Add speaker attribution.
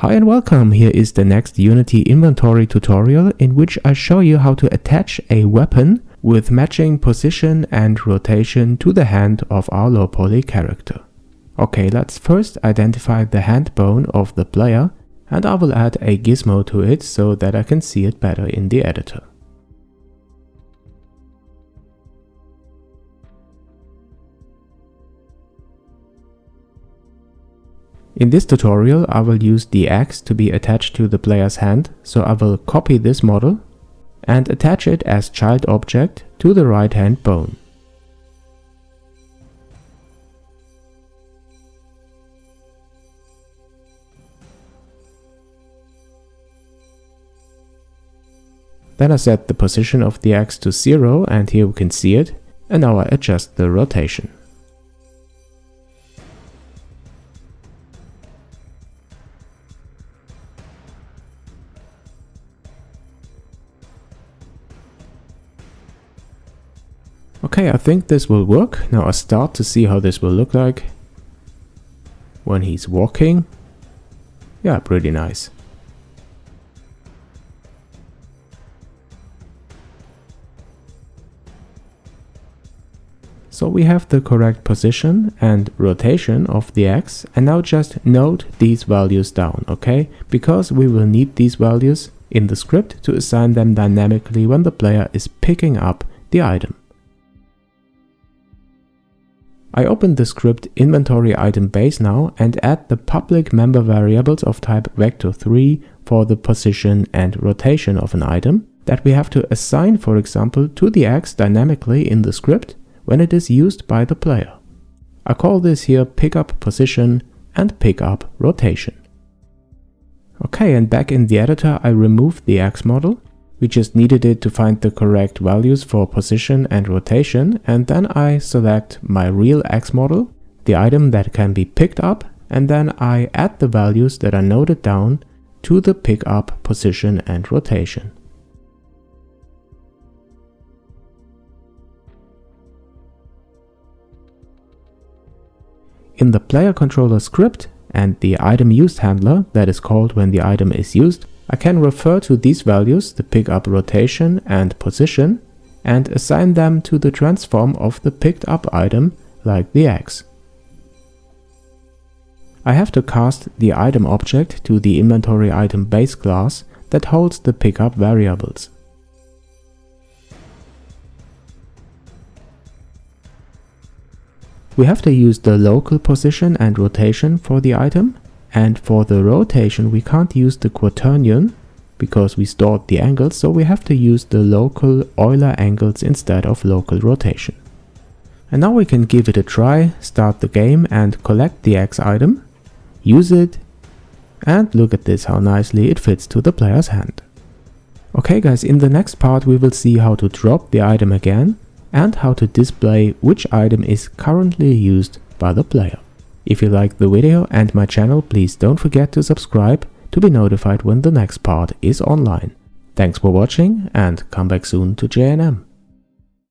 Speaker 1: Hi and welcome, here is the next Unity inventory tutorial in which I show you how to attach a weapon with matching position and rotation to the hand of our low poly character. Okay, let's first identify the hand bone of the player and I will add a gizmo to it so that I can see it better in the editor. In this tutorial, I will use the axe to be attached to the player's hand, so I will copy this model and attach it as child object to the right hand bone. Then I set the position of the axe to 0 and here we can see it, and now I adjust the rotation. Okay, I think this will work. Now I start to see how this will look like when he's walking. Yeah, pretty nice. So we have the correct position and rotation of the axe, and now just note these values down, okay? Because we will need these values in the script to assign them dynamically when the player is picking up the item. I open the script inventory item base now and add the public member variables of type vector3 for the position and rotation of an item that we have to assign, for example, to the axe dynamically in the script when it is used by the player. I call this here pickup position and pickup rotation. Okay, and back in the editor I removed the axe model. We just needed it to find the correct values for position and rotation, and then I select my real axe model, the item that can be picked up, and then I add the values that are noted down to the pickup position and rotation. In the player controller script and the item used handler that is called when the item is used, I can refer to these values, the pickup rotation and position, and assign them to the transform of the picked up item, like the axe. I have to cast the item object to the inventory item base class that holds the pickup variables. We have to use the local position and rotation for the item. And for the rotation we can't use the quaternion because we stored the angles, so we have to use the local Euler angles instead of local rotation. And now we can give it a try, start the game and collect the axe item, use it, and look at this, how nicely it fits to the player's hand. Okay guys, in the next part we will see how to drop the item again and how to display which item is currently used by the player. If you liked the video and my channel, please don't forget to subscribe to be notified when the next part is online. Thanks for watching and come back soon to JNM.